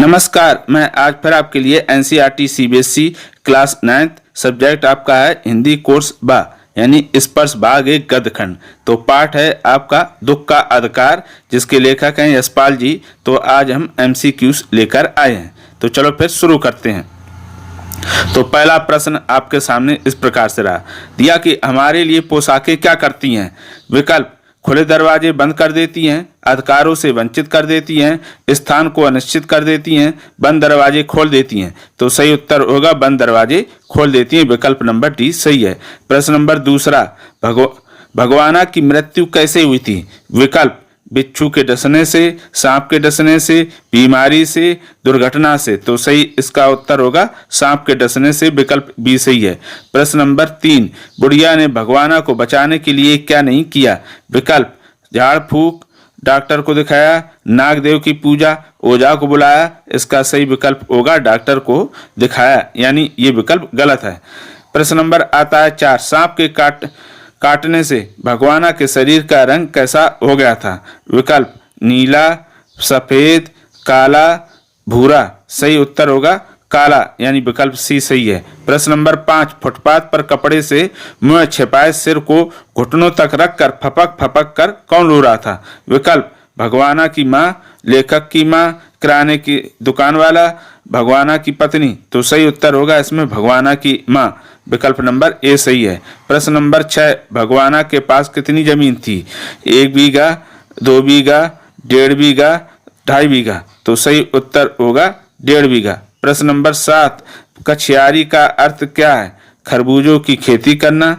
नमस्कार, मैं आज फिर आपके लिए NCERT CBSE class 9th subject आपका है हिंदी कोर्स बा यानी स्पर्श भाग एक गद्यखंड। तो पाठ है आपका दुख का अधिकार, जिसके लेखक हैं यशपाल जी। तो आज हम एमसीक्यूज लेकर आए हैं, तो चलो फिर शुरू करते हैं। तो पहला प्रश्न आपके सामने इस प्रकार से रहा दिया कि हमारे लिए पोशाकें क्या करती हैं। विकल्प: खुले दरवाजे बंद कर देती हैं, अधिकारों से वंचित कर देती हैं, स्थान को अनिश्चित कर देती हैं, बंद दरवाजे खोल देती हैं। तो सही उत्तर होगा बंद दरवाजे खोल देती हैं। विकल्प नंबर डी सही है। प्रश्न नंबर दूसरा, भगवाना की मृत्यु कैसे हुई थी। विकल्प: बिच्छू के डसने से, सांप के डसने से, बीमारी से, दुर्घटना से। तो सही इसका उत्तर होगा सांप के डसने से। विकल्प बी सही है। प्रश्न नंबर 3, बुढ़िया ने भगवाना को बचाने के लिए क्या नहीं किया। विकल्प: झाड़ फूक, डॉक्टर को दिखाया, नागदेव की पूजा, ओझा को बुलाया। इसका सही विकल्प होगा डॉक्टर को दिखाया, यानी ये विकल्प गलत है। प्रश्न नंबर आता है 4, सांप के काटने से भगवाना के शरीर का रंग कैसा हो गया था। विकल्प: नीला, सफेद, काला, भूरा। सही उत्तर होगा काला, यानी विकल्प सी सही है। प्रश्न नंबर 5, फुटपाथ पर कपड़े से मुंह छिपाए सिर को घुटनों तक रखकर फपक फपक कर कौन रो रहा था। विकल्प: भगवाना की माँ, लेखक की माँ, किराने की दुकान वाला, भगवाना की पत्नी। तो सही उत्तर होगा इसमें भगवाना की माँ। विकल्प नंबर ए सही है। प्रश्न नंबर 6, भगवाना के पास कितनी जमीन थी। 1 बीघा, 2 बीघा, 1.5 बीघा, 2.5 बीघा। तो सही उत्तर होगा 1.5 बीघा। प्रश्न नंबर 7, कछियारी का अर्थ क्या है। खरबूजों की खेती करना,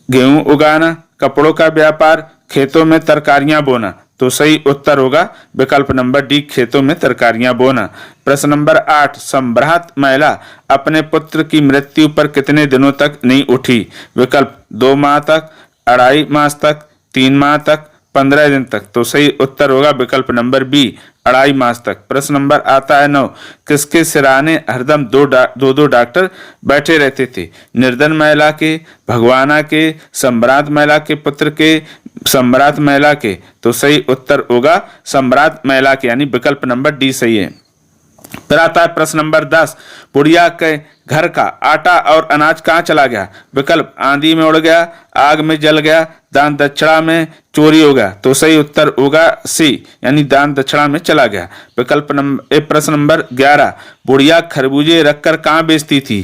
गेहूं उगाना, कपड़ों का व्यापार, खेतों में तरकारियां बोना। तो सही उत्तर होगा विकल्प नंबर डी, खेतों में तरकारियां बोना। प्रश्न नंबर 8, सम्भ्रात महिला अपने पुत्र की मृत्यु पर कितने दिनों तक नहीं उठी। विकल्प: 2 माह तक, 2.5 मास तक, 3 माह तक, 15 दिन तक। तो सही उत्तर होगा विकल्प नंबर बी, 2.5 मास तक। प्रश्न नंबर आता है 9, किसके सिराने हरदम दो डॉक्टर बैठे रहते थे। निर्धन महिला के, भगवाना के, सम्भ्रात महिला के पुत्र के, सम्भ्रात महिला के। तो सही उत्तर होगा सम्भ्रात महिला के, यानी विकल्प नंबर डी सही है। फिर आता है प्रश्न नंबर 10, बुढ़िया के घर का आटा और अनाज कहाँ चला गया। विकल्प: आंधी में उड़ गया, आग में जल गया, दान दक्षिणा में चोरी हो गया। तो सही उत्तर होगा सी, यानी दान दक्षिणा में चला गया। विकल्प नंबर प्रश्न नंबर 11, बुढ़िया खरबूजे रखकर कहाँ बेचती थी।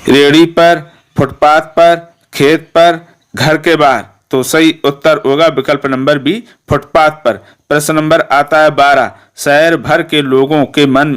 रेहड़ी पर, फुटपाथ पर, खेत पर, घर के बाहर। तो सही उत्तर होगा विकल्प नंबर बी, फुटपाथ पर। प्रश्न नंबर आता है 12, शहर भर के लोगों के मन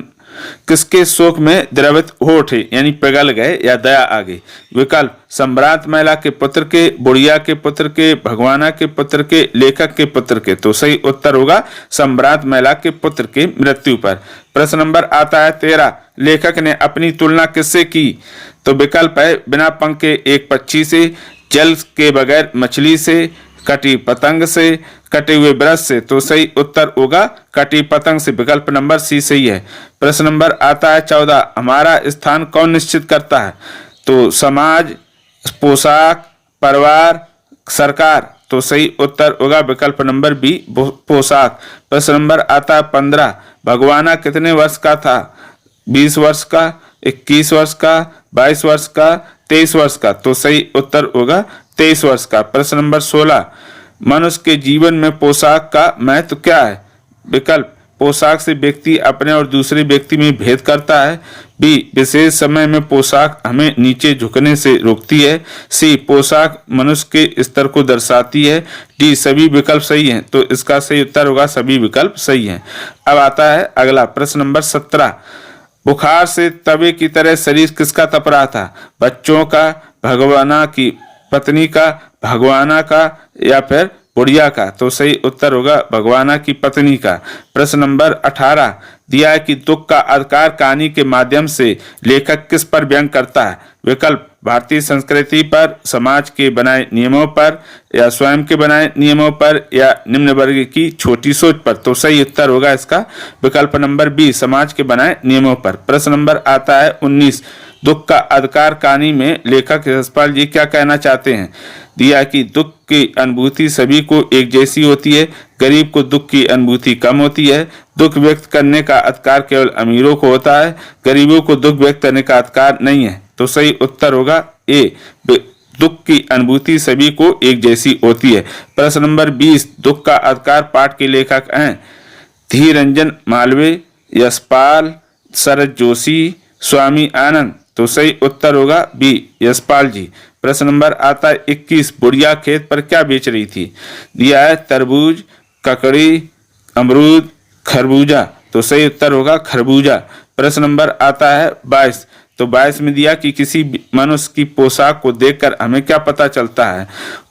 किसके शोक में द्रवित हो उठे, यानी पिघल गए या दया आ गई। विकल्प: सम्भ्रात महिला के पुत्र के, बुढ़िया के पुत्र के, भगवाना के पुत्र के, लेखक के पुत्र के। तो सही उत्तर होगा सम्भ्रात महिला के पुत्र के मृत्यु पर। प्रश्न नंबर आता है 13, लेखक ने अपनी तुलना किससे की। तो विकल्प है बिना पंख के एक पक्षी से, जल के बगैर मछली से, कटी पतंग से, कटे हुए ब्रश से। तो सही उत्तर होगा कटी पतंग से। विकल्प नंबर सी सही है। प्रश्न नंबर आता है 14, हमारा स्थान कौन निश्चित करता है। तो समाज, पोशाक, परिवार, सरकार। तो सही उत्तर होगा विकल्प नंबर बी, पोशाक। प्रश्न नंबर आता है 15, भगवाना कितने वर्ष का था। 20 वर्ष का, 21 वर्ष का, 22 वर्ष का, 23 वर्ष का। तो सही उत्तर होगा 23 वर्ष का। प्रश्न नंबर 16, मनुष्य के जीवन में पोशाक का महत्व क्या है। विकल्प: पोशाक से व्यक्ति अपने और दूसरे व्यक्ति में भेद करता है। बी, विशेष समय में पोशाक हमें नीचे झुकने से रोकती है। सी, पोशाक मनुष्य के स्तर को दर्शाती है। डी, सभी विकल्प सही हैं। तो इसका सही उत्तर होगा सभी विकल्प सही हैं। अब आता है अगला प्रश्न नंबर 17, बुखार से तवे की तरह शरीर किसका तप रहा था। बच्चों का, भगवाना की पत्नी का, भगवाना का, या फिर बुढ़िया का। तो सही उत्तर होगा भगवाना की पत्नी का। प्रश्न नंबर 18 दिया है कि दुख का अधिकार कहानी के माध्यम से लेखक किस पर व्यंग करता है। विकल्प: भारतीय संस्कृति पर, समाज के बनाए नियमों पर, या स्वयं के बनाए नियमों पर, या निम्न वर्ग की छोटी सोच पर। तो सही उत्तर होगा इसका विकल्प नंबर बी, समाज के बनाए नियमों पर। प्रश्न नंबर आता है 19, दुख का अधिकार कहानी में लेखक यशपाल जी क्या कहना चाहते हैं। दिया कि दुख की अनुभूति सभी को एक जैसी होती है, गरीब को दुख की अनुभूति कम होती है। दुख व्यक्त करने का अधिकार केवल अमीरों को होता है, गरीबों को दुख व्यक्त करने का अधिकार नहीं है। तो सही उत्तर होगा ए, दुख की अनुभूति सभी को एक जैसी होती है। प्रश्न नंबर 20, दुख का अधिकार पाठ के लेखक हैं धीर रंजन मालवीय, यशपाल, शरद जोशी, स्वामी आनंद। तो सही उत्तर होगा बी, यशपाल जी। प्रश्न नंबर आता है 21, बुढ़िया खेत पर क्या बेच रही थी? दिया है तरबूज, ककड़ी, अमरूद, खरबूजा। तो सही उत्तर होगा खरबूजा। प्रश्न नंबर आता है 22, तो 22 में दिया कि किसी मनुष्य की पोशाक को देखकर हमें क्या पता चलता है?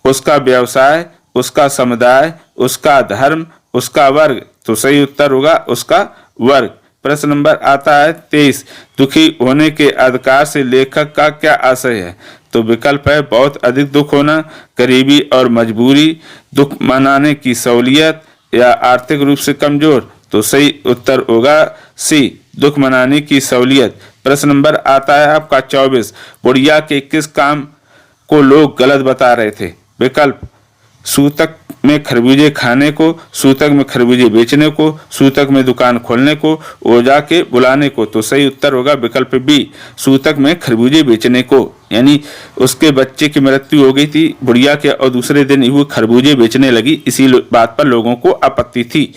उसका व्यवसाय, उसका समुदाय, उसका धर्म, उसका वर्ग। तो सही उत्तर होगा उसका वर्ग। प्रश्न नंबर आता है 23, दुखी होने के अधिकार से लेखक का क्या आशय है? तो विकल्प है बहुत अधिक दुख होना, गरीबी और मजबूरी, दुख मनाने की सहूलियत, या आर्थिक रूप से कमजोर। तो सही उत्तर होगा सी, दुख मनाने की सहूलियत। प्रश्न नंबर आता है आपका 24, बुढ़िया के किस काम को लोग गलत बता रहे थे? विकल्प सूतक में खरबूजे खाने को, सूतक में खरबूजे बेचने को, सूतक में दुकान खोलने को, ओझा के बुलाने को। तो सही उत्तर होगा विकल्प बी, सूतक में खरबूजे बेचने को। यानी उसके बच्चे की मृत्यु हो गई थी बुढ़िया के और दूसरे दिन ही वो खरबूजे बेचने लगी, इसी बात पर लोगों को आपत्ति थी।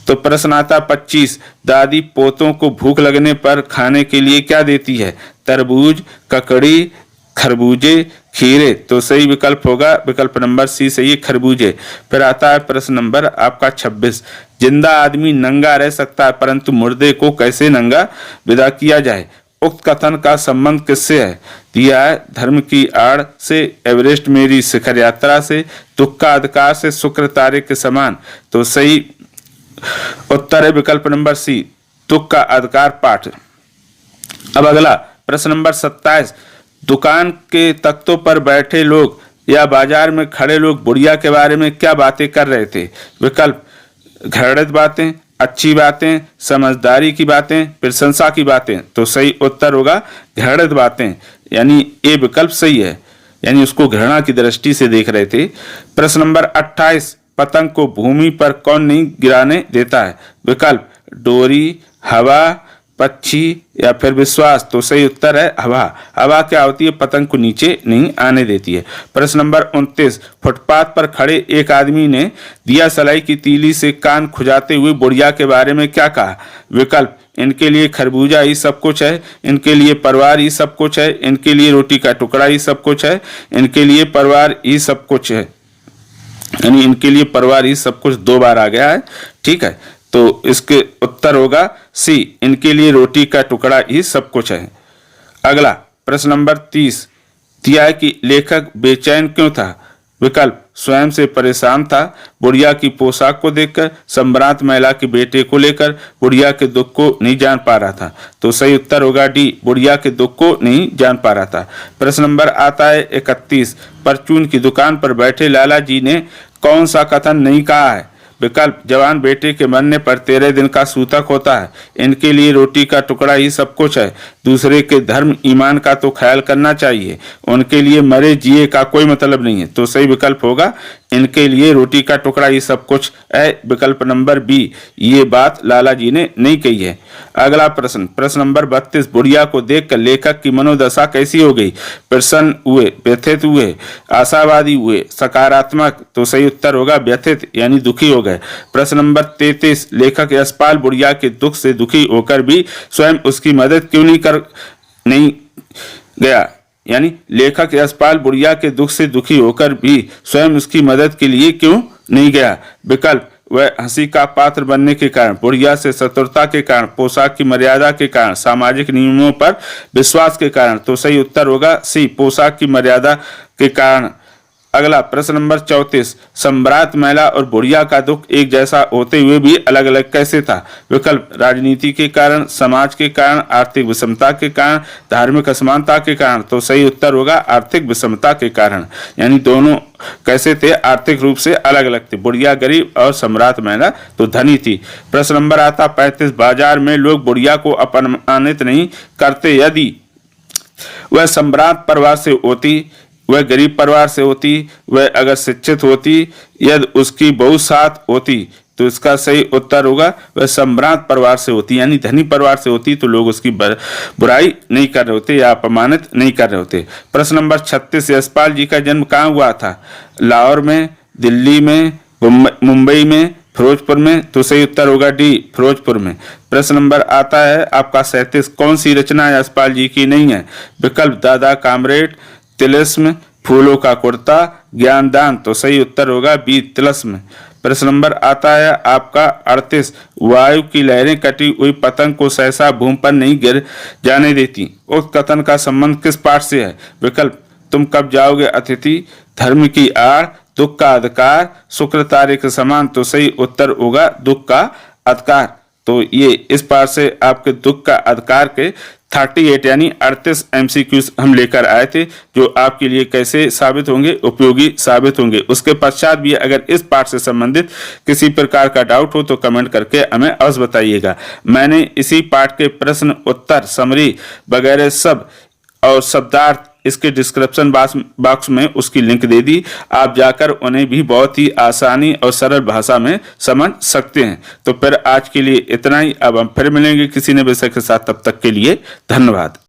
तो प्रश्न आता 25, दादी पोतों को भूख लगने पर खाने के लिए क्या देती है? तरबूज, ककड़ी, खरबूजे, खीरे। तो सही विकल्प होगा विकल्प नंबर सी सही है, खरबूजे। फिर आता है प्रश्न नंबर आपका 26, जिंदा आदमी नंगा रह सकता है परंतु मुर्दे को कैसे नंगा विदा किया जाए? उक्त कथन का संबंध किससे है? दिया है धर्म की आड़ से, एवरेस्ट मेरी शिखर यात्रा से, दुख का अधिकार से, शुक्र तारे के समान। तो सही उत्तर है विकल्प नंबर सी, दुख का अधिकार पाठ। अब अगला प्रश्न नंबर 27, दुकान के तख्तों पर बैठे लोग या बाजार में खड़े लोग बुढ़िया के बारे में क्या बातें कर रहे थे? विकल्प घृणित बातें, अच्छी बातें, समझदारी की बातें, प्रशंसा की बातें। तो सही उत्तर होगा घृणित बातें, यानी ए विकल्प सही है, यानी उसको घृणा की दृष्टि से देख रहे थे। प्रश्न नंबर 28, पतंग को भूमि पर कौन नहीं गिराने देता है? विकल्प डोरी, हवा, पक्षी, या फिर विश्वास। तो सही उत्तर है हवा। हवा क्या होती है? पतंग को नीचे नहीं आने देती है। प्रश्न नंबर 29, फुटपाथ पर खड़े एक आदमी ने दिया सलाई की तीली से कान खुजाते हुए बुढ़िया के बारे में क्या कहा? विकल्प इनके लिए खरबूजा ही सब कुछ है, इनके लिए परिवार ही सब कुछ है, इनके लिए रोटी का टुकड़ा ही सब कुछ है, इनके लिए परिवार ही सब कुछ है। यानी इनके लिए परिवार ही सब कुछ 2 बार आ गया है, ठीक है। तो इसके उत्तर होगा सी, इनके लिए रोटी का टुकड़ा ही सब कुछ है। अगला प्रश्न नंबर 30, दिया है कि लेखक बेचैन क्यों था? विकल्प स्वयं से परेशान था, बुढ़िया की पोशाक को देखकर, सम्भ्रांत महिला के बेटे को लेकर, बुढ़िया के दुख को नहीं जान पा रहा था। तो सही उत्तर होगा डी, बुढ़िया के दुख को नहीं जान पा रहा था। प्रश्न नंबर आता है 31, परचून की दुकान पर बैठे लाला जी ने कौन सा कथन नहीं कहा है? विकल्प जवान बेटे के मरने पर 13 दिन का सूतक होता है, इनके लिए रोटी का टुकड़ा ही सब कुछ है, दूसरे के धर्म ईमान का तो ख्याल करना चाहिए, उनके लिए मरे जिए का कोई मतलब नहीं है। तो सही विकल्प होगा इनके लिए रोटी का टुकड़ा ही सब कुछ है, विकल्प नंबर बी, ये बात लाला जी ने नहीं कही है। अगला प्रश्न, प्रश्न नंबर 32, बुढ़िया को देखकर लेखक की मनोदशा कैसी हो गई? प्रसन्न हुए, व्यथित हुए, आशावादी हुए, सकारात्मक। तो सही उत्तर होगा व्यथित, यानी दुखी हो गए। प्रश्न नंबर 33, लेखक यशपाल बुढ़िया के दुख से दुखी होकर भी स्वयं उसकी मदद क्यों नहीं गया? यानी लेखक यशपाल बुढ़िया के दुख से दुखी होकर भी स्वयं उसकी मदद के लिए क्यों नहीं गया? विकल्प वह हंसी का पात्र बनने के कारण, बुढ़िया से शत्रुता के कारण, पोशाक की मर्यादा के कारण, सामाजिक नियमों पर विश्वास के कारण। तो सही उत्तर होगा सी, पोशाक की मर्यादा के कारण। अगला प्रश्न नंबर 34, सम्राट महिला और बुढ़िया का दुख एक जैसा होते हुए भी अलग अलग कैसे था? विकल्प राजनीति के कारण, समाज के कारण, आर्थिक विषमता के कारण, धार्मिक असमानता के कारण। तो सही उत्तर होगा आर्थिक विषमता के कारण, यानी दोनों कैसे थे? आर्थिक रूप से अलग अलग थे, बुढ़िया गरीब और सम्राट महिला तो धनी थी। प्रश्न नंबर आता 35, बाजार में लोग बुढ़िया को अपमानित नहीं करते यदि वह सम्राट परिवार से होती, वह गरीब परिवार से होती, वह अगर शिक्षित होती, यदि उसकी बहू साथ होती तो इसका सही उत्तर होगा वह सम्भ्रांत परिवार से होती, यानी धनी परिवार से होती तो लोग उसकी बुराई नहीं कर रहे होते या अपमानित नहीं कर रहे होते। प्रश्न नंबर 36, यशपाल जी का जन्म कहाँ हुआ था? लाहौर में, दिल्ली में, मुंबई में, फिरोजपुर में? तो सही उत्तर होगा डी, फिरोजपुर में। प्रश्न नंबर आता है आपका 37, कौन सी रचना यशपाल जी की नहीं है? विकल्प दादा कामरेड, तिलिस्म, फूलों का कुर्ता, ज्ञानदान? तो सही उत्तर होगा बी, तिलिस्म। प्रश्न नंबर आता है आपका 38, वायु की लहरें कटी हुई पतंग को सहसा भूमि पर नहीं गिर जाने देती, उस कथन का संबंध किस पाठ से है? विकल्प तुम कब जाओगे अतिथि, धर्म की आड़, दुख का अधिकार, शुक्र तारे के समान? तो सही उत्तर होगा दुख का अधिकार। तो ये इस पाठ से आपके दुख का अधिकार के 38 यानी 38 MCQs हम लेकर आए थे, जो आपके लिए कैसे साबित होंगे, उपयोगी साबित होंगे। उसके पश्चात भी अगर इस पाठ से संबंधित किसी प्रकार का डाउट हो तो कमेंट करके हमें अवश्य बताइएगा। मैंने इसी पाठ के प्रश्न उत्तर, समरी वगैरह सब और शब्दार्थ इसके डिस्क्रिप्शन बॉक्स में उसकी लिंक दे दी, आप जाकर उन्हें भी बहुत ही आसानी और सरल भाषा में समझ सकते हैं। तो फिर आज के लिए इतना ही, अब हम फिर मिलेंगे किसी नए विषय के साथ, तब तक के लिए धन्यवाद।